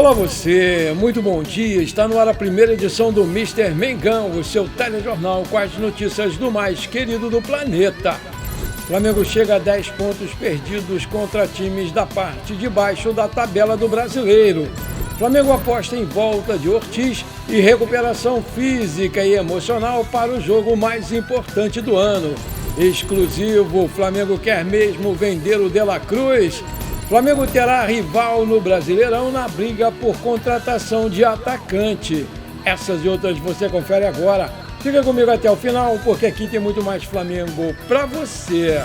Olá você, muito bom dia, está no ar a primeira edição do Mister Mengão, o seu telejornal com as notícias do mais querido do planeta. Flamengo chega a 10 pontos perdidos contra times da parte de baixo da tabela do Brasileiro. Flamengo aposta em volta de Ortiz e recuperação física e emocional para o jogo mais importante do ano. Exclusivo, Flamengo quer mesmo vender o De La Cruz. Flamengo terá rival no Brasileirão na briga por contratação de atacante. Essas e outras você confere agora. Fica comigo até o final, porque aqui tem muito mais Flamengo para você.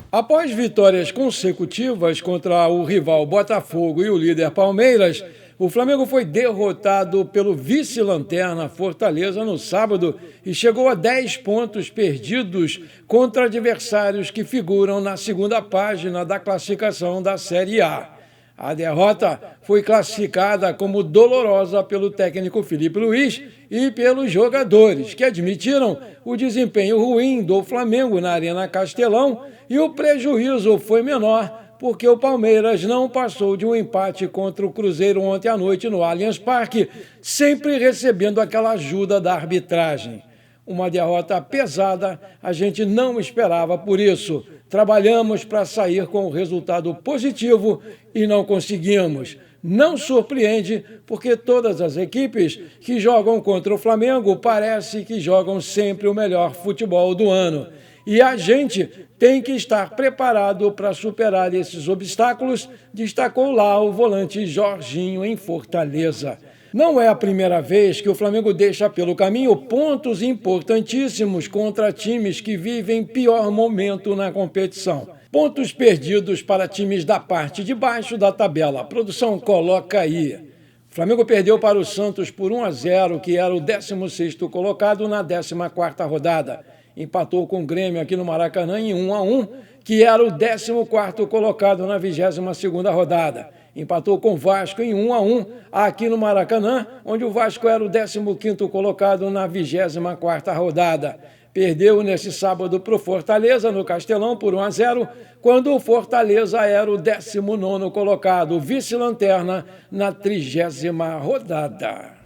Após vitórias consecutivas contra o rival Botafogo e o líder Palmeiras, o Flamengo foi derrotado pelo vice-lanterna Fortaleza no sábado e chegou a 10 pontos perdidos contra adversários que figuram na segunda página da classificação da Série A. A derrota foi classificada como dolorosa pelo técnico Felipe Luiz e pelos jogadores, que admitiram o desempenho ruim do Flamengo na Arena Castelão, e o prejuízo foi menor porque o Palmeiras não passou de um empate contra o Cruzeiro ontem à noite no Allianz Parque, sempre recebendo aquela ajuda da arbitragem. Uma derrota pesada, a gente não esperava por isso. Trabalhamos para sair com o resultado positivo e não conseguimos. Não surpreende, porque todas as equipes que jogam contra o Flamengo parece que jogam sempre o melhor futebol do ano. E a gente tem que estar preparado para superar esses obstáculos, destacou lá o volante Jorginho em Fortaleza. Não é a primeira vez que o Flamengo deixa pelo caminho pontos importantíssimos contra times que vivem pior momento na competição. Pontos perdidos para times da parte de baixo da tabela. A produção coloca aí. O Flamengo perdeu para o Santos por 1-0, que era o 16º colocado na 14ª rodada. Empatou com o Grêmio aqui no Maracanã em 1-1, que era o 14º colocado na 22ª rodada. Empatou com o Vasco em 1-1 aqui no Maracanã, onde o Vasco era o 15º colocado na 24ª rodada. Perdeu nesse sábado para o Fortaleza, no Castelão, por 1-0, quando o Fortaleza era o 19º colocado, vice-lanterna, na 30ª rodada.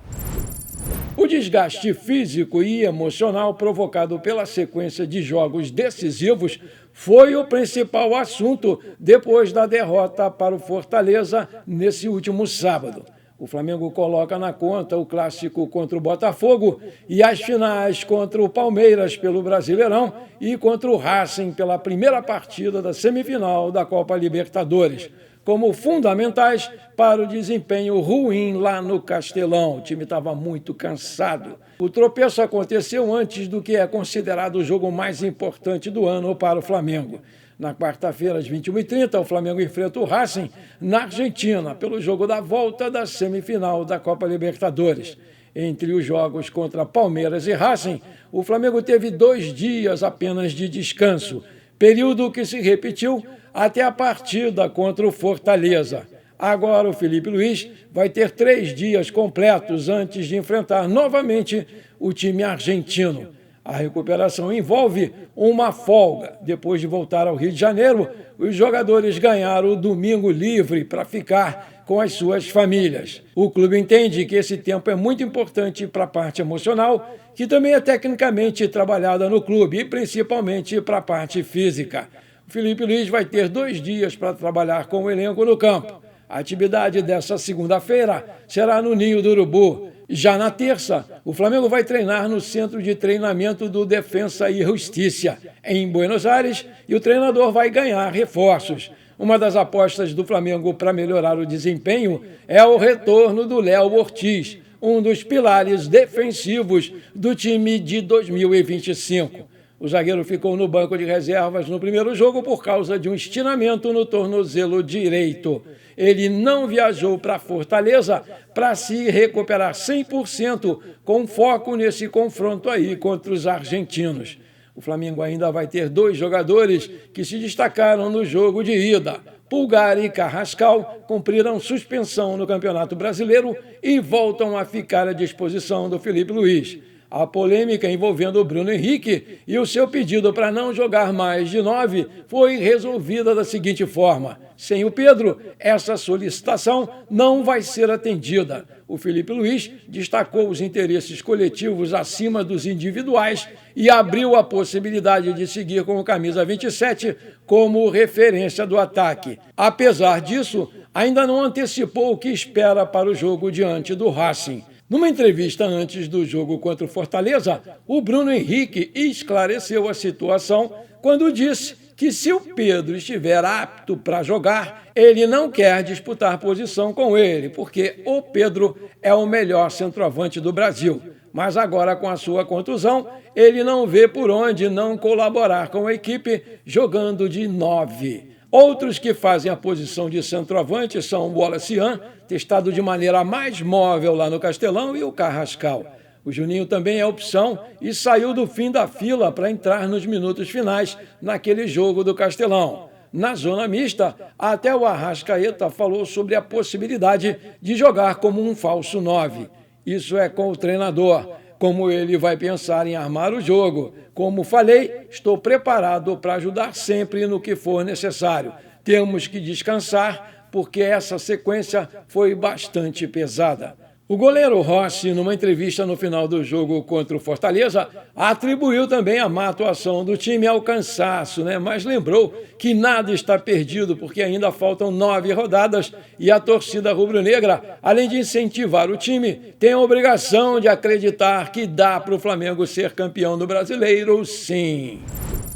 O desgaste físico e emocional provocado pela sequência de jogos decisivos foi o principal assunto depois da derrota para o Fortaleza nesse último sábado. O Flamengo coloca na conta o clássico contra o Botafogo e as finais contra o Palmeiras pelo Brasileirão e contra o Racing pela primeira partida da semifinal da Copa Libertadores, como fundamentais para o desempenho ruim lá no Castelão. O time estava muito cansado. O tropeço aconteceu antes do que é considerado o jogo mais importante do ano para o Flamengo. Na quarta-feira, às 21h30, o Flamengo enfrenta o Racing na Argentina, pelo jogo da volta da semifinal da Copa Libertadores. Entre os jogos contra Palmeiras e Racing, o Flamengo teve 2 dias apenas de descanso, período que se repetiu até a partida contra o Fortaleza. Agora o Felipe Luiz vai ter 3 dias completos antes de enfrentar novamente o time argentino. A recuperação envolve uma folga. Depois de voltar ao Rio de Janeiro, os jogadores ganharam o domingo livre para ficar com as suas famílias. O clube entende que esse tempo é muito importante para a parte emocional, que também é tecnicamente trabalhada no clube, e principalmente para a parte física. O Felipe Luiz vai ter 2 dias para trabalhar com o elenco no campo. A atividade dessa segunda-feira será no Ninho do Urubu. Já na terça, o Flamengo vai treinar no Centro de Treinamento do Defensa e Justiça, em Buenos Aires, e o treinador vai ganhar reforços. Uma das apostas do Flamengo para melhorar o desempenho é o retorno do Léo Ortiz, um dos pilares defensivos do time de 2025. O zagueiro ficou no banco de reservas no primeiro jogo por causa de um estiramento no tornozelo direito. Ele não viajou para Fortaleza para se recuperar 100%, com foco nesse confronto aí contra os argentinos. O Flamengo ainda vai ter 2 jogadores que se destacaram no jogo de ida. Pulgar e Carrascal cumpriram suspensão no Campeonato Brasileiro e voltam a ficar à disposição do Felipe Luiz. A polêmica envolvendo o Bruno Henrique e o seu pedido para não jogar mais de 9 foi resolvida da seguinte forma: sem o Pedro, essa solicitação não vai ser atendida. O Felipe Luiz destacou os interesses coletivos acima dos individuais e abriu a possibilidade de seguir com o camisa 27 como referência do ataque. Apesar disso, ainda não antecipou o que espera para o jogo diante do Racing. Numa entrevista antes do jogo contra o Fortaleza, o Bruno Henrique esclareceu a situação quando disse que se o Pedro estiver apto para jogar, ele não quer disputar posição com ele, porque o Pedro é o melhor centroavante do Brasil. Mas agora, com a sua contusão, ele não vê por onde não colaborar com a equipe jogando de 9. Outros que fazem a posição de centroavante são o Wallace-An, testado de maneira mais móvel lá no Castelão, e o Carrascal. O Juninho também é opção e saiu do fim da fila para entrar nos minutos finais naquele jogo do Castelão. Na zona mista, até o Arrascaeta falou sobre a possibilidade de jogar como um falso 9. Isso é com o treinador, como ele vai pensar em armar o jogo. Como falei, estou preparado para ajudar sempre no que for necessário. Temos que descansar, porque essa sequência foi bastante pesada. O goleiro Rossi, numa entrevista no final do jogo contra o Fortaleza, atribuiu também a má atuação do time ao cansaço, mas lembrou que nada está perdido porque ainda faltam 9 rodadas e a torcida rubro-negra, além de incentivar o time, tem a obrigação de acreditar que dá para o Flamengo ser campeão do Brasileiro, sim.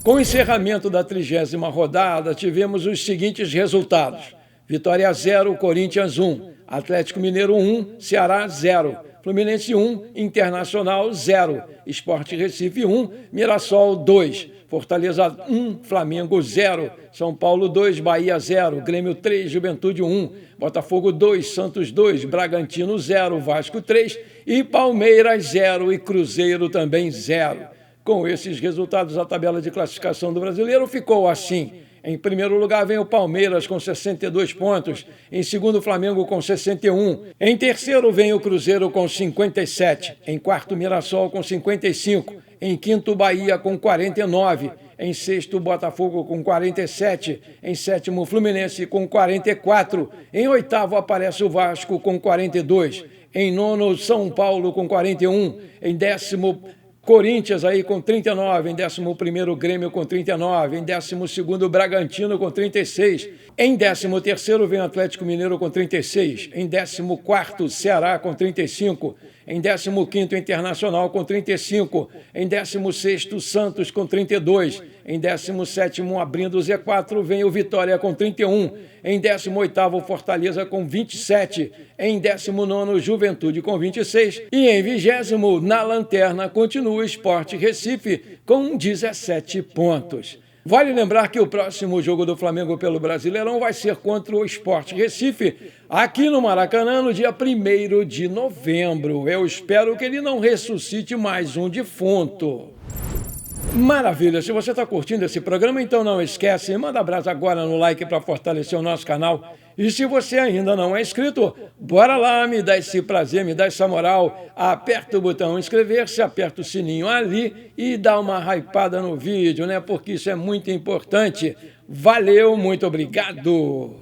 Com o encerramento da 30ª rodada, tivemos os seguintes resultados: Vitória 0, Corinthians 1. Atlético Mineiro 1, Ceará 0, Fluminense 1, Internacional 0, Sport Recife 1, Mirassol 2, Fortaleza 1, Flamengo 0, São Paulo 2, Bahia 0, Grêmio 3, Juventude 1, Botafogo 2, Santos 2, Bragantino 0, Vasco 3 e Palmeiras 0 e Cruzeiro também 0. Com esses resultados, a tabela de classificação do Brasileiro ficou assim. Em primeiro lugar vem o Palmeiras com 62 pontos, em segundo o Flamengo com 61, em terceiro vem o Cruzeiro com 57, em quarto Mirassol com 55, em quinto Bahia com 49, em sexto Botafogo com 47, em sétimo Fluminense com 44, em oitavo aparece o Vasco com 42, em nono São Paulo com 41, em décimo Corinthians aí com 39, em 11º Grêmio com 39, em 12º Bragantino com 36, em 13º vem o Atlético Mineiro com 36, em 14º Ceará com 35, em 15º Internacional com 35, em 16º Santos com 32, em 17º abrindo o Z4 vem o Vitória com 31, em 18º Fortaleza com 27, em 19º Juventude com 26 e em 20º na lanterna continua o Sport Recife com 17 pontos. Vale lembrar que o próximo jogo do Flamengo pelo Brasileirão vai ser contra o Sport Recife, aqui no Maracanã, no dia 1º de novembro. Eu espero que ele não ressuscite mais um defunto. Maravilha! Se você está curtindo esse programa, então não esquece, manda abraço agora no like para fortalecer o nosso canal. E se você ainda não é inscrito, bora lá, me dá esse prazer, me dá essa moral. Aperta o botão inscrever-se, aperta o sininho ali e dá uma hypada no vídeo, porque isso é muito importante. Valeu, muito obrigado!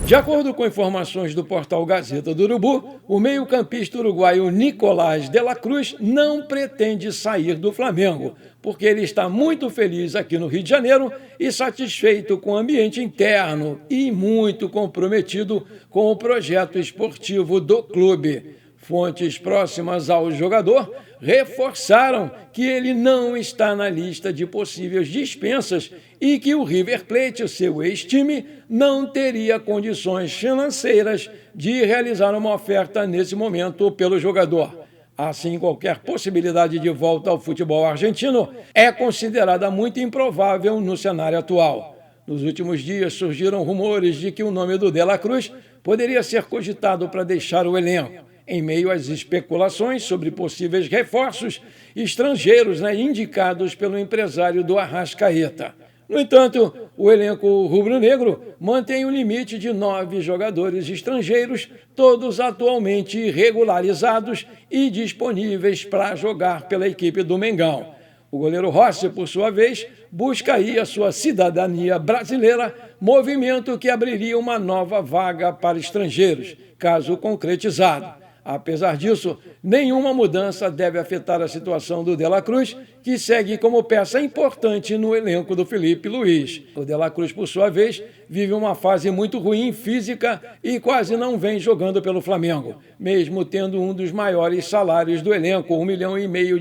De acordo com informações do portal Gazeta do Urubu, o meio-campista uruguaio Nicolás de la Cruz não pretende sair do Flamengo, porque ele está muito feliz aqui no Rio de Janeiro e satisfeito com o ambiente interno e muito comprometido com o projeto esportivo do clube. Fontes próximas ao jogador reforçaram que ele não está na lista de possíveis dispensas e que o River Plate, o seu ex-time, não teria condições financeiras de realizar uma oferta nesse momento pelo jogador. Assim, qualquer possibilidade de volta ao futebol argentino é considerada muito improvável no cenário atual. Nos últimos dias surgiram rumores de que o nome do De la Cruz poderia ser cogitado para deixar o elenco, em meio às especulações sobre possíveis reforços estrangeiros indicados pelo empresário do Arrascaeta. No entanto, O elenco rubro-negro mantém um limite de 9 jogadores estrangeiros, todos atualmente regularizados e disponíveis para jogar pela equipe do Mengão. O goleiro Rossi, por sua vez, busca aí a sua cidadania brasileira, movimento que abriria uma nova vaga para estrangeiros, caso concretizado. Apesar disso, nenhuma mudança deve afetar a situação do De La Cruz, que segue como peça importante no elenco do Felipe Luiz. O De La Cruz, por sua vez, vive uma fase muito ruim física e quase não vem jogando pelo Flamengo, mesmo tendo um dos maiores salários do elenco, R$1,5 milhão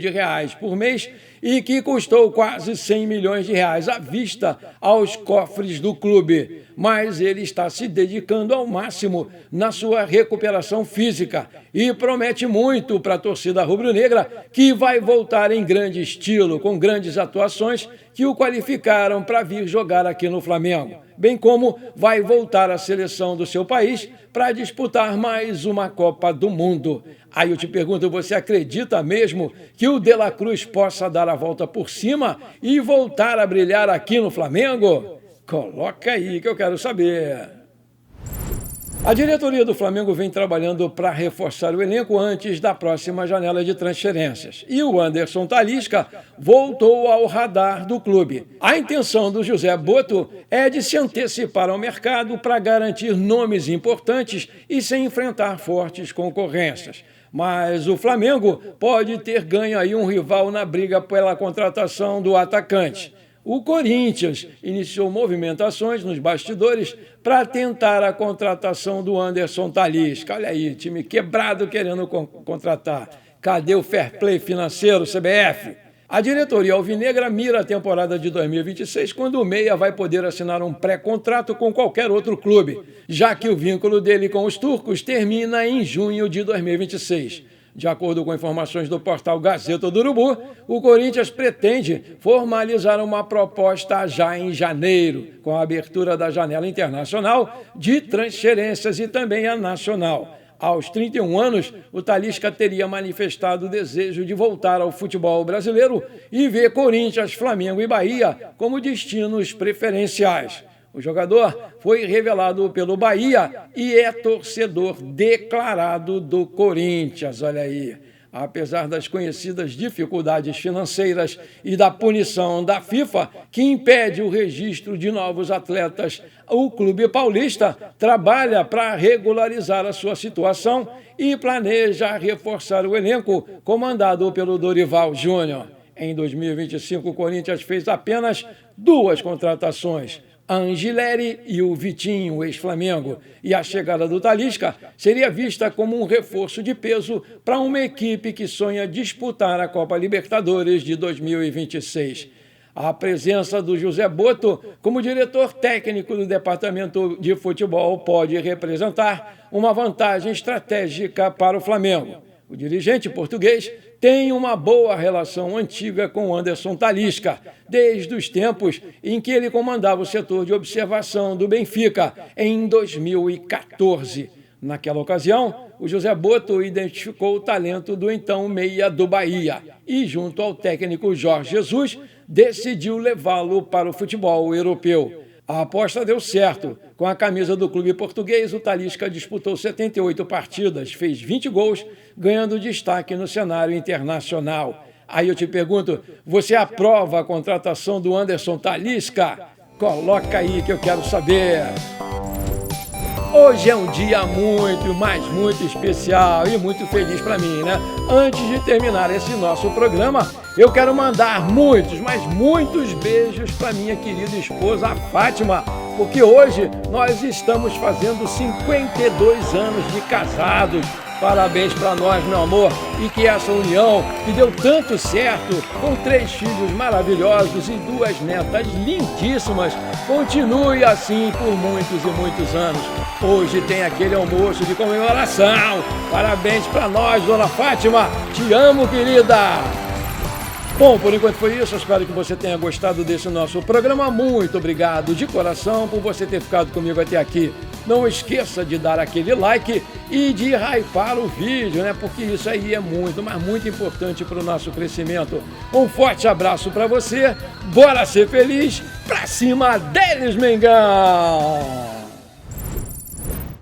por mês, e que custou quase R$100 milhões à vista aos cofres do clube. Mas ele está se dedicando ao máximo na sua recuperação física e promete muito para a torcida rubro-negra, que vai voltar em grande estilo, com grandes atuações que o qualificaram para vir jogar aqui no Flamengo, bem como vai voltar à seleção do seu país para disputar mais uma Copa do Mundo. Aí eu te pergunto, você acredita mesmo que o De La Cruz possa dar a volta por cima e voltar a brilhar aqui no Flamengo? Coloca aí que eu quero saber. A diretoria do Flamengo vem trabalhando para reforçar o elenco antes da próxima janela de transferências. E o Anderson Talisca voltou ao radar do clube. A intenção do José Botto é de se antecipar ao mercado para garantir nomes importantes e sem enfrentar fortes concorrências. Mas o Flamengo pode ter ganho aí um rival na briga pela contratação do atacante. O Corinthians iniciou movimentações nos bastidores para tentar a contratação do Anderson Talisca. Olha aí, time quebrado querendo contratar. Cadê o fair play financeiro, CBF? A diretoria alvinegra mira a temporada de 2026, quando o Meia vai poder assinar um pré-contrato com qualquer outro clube, já que o vínculo dele com os turcos termina em junho de 2026. De acordo com informações do portal Gazeta do Urubu, o Corinthians pretende formalizar uma proposta já em janeiro, com a abertura da janela internacional de transferências e também a nacional. Aos 31 anos, o Talisca teria manifestado o desejo de voltar ao futebol brasileiro e ver Corinthians, Flamengo e Bahia como destinos preferenciais. O jogador foi revelado pelo Bahia e é torcedor declarado do Corinthians. Olha aí, apesar das conhecidas dificuldades financeiras e da punição da FIFA, que impede o registro de novos atletas, o clube paulista trabalha para regularizar a sua situação e planeja reforçar o elenco comandado pelo Dorival Júnior. Em 2025, o Corinthians fez apenas 2 contratações, a Angileri e o Vitinho, ex-Flamengo, e a chegada do Talisca seria vista como um reforço de peso para uma equipe que sonha disputar a Copa Libertadores de 2026. A presença do José Botto como diretor técnico do departamento de futebol pode representar uma vantagem estratégica para o Flamengo. O dirigente português tem uma boa relação antiga com Anderson Talisca, desde os tempos em que ele comandava o setor de observação do Benfica, em 2014. Naquela ocasião, o José Botto identificou o talento do então meia do Bahia e, junto ao técnico Jorge Jesus, decidiu levá-lo para o futebol europeu. A aposta deu certo. Com a camisa do clube português, o Talisca disputou 78 partidas, fez 20 gols, ganhando destaque no cenário internacional. Aí eu te pergunto, você aprova a contratação do Anderson Talisca? Coloca aí que eu quero saber. Hoje é um dia muito especial e muito feliz para mim, né? Antes de terminar esse nosso programa, eu quero mandar muitos beijos para minha querida esposa, a Fátima, porque hoje nós estamos fazendo 52 anos de casados. Parabéns para nós, meu amor, e que essa união que deu tanto certo, com 3 filhos maravilhosos e 2 netas lindíssimas, continue assim por muitos anos. Hoje tem aquele almoço de comemoração. Parabéns para nós, dona Fátima. Te amo, querida. Bom, por enquanto foi isso. Eu espero que você tenha gostado desse nosso programa. Muito obrigado de coração por você ter ficado comigo até aqui. não esqueça de dar aquele like e de hypar o vídeo, né? Porque isso aí é muito, mas muito importante para o nosso crescimento. Um forte abraço para você, bora ser feliz, pra cima deles, Mengão!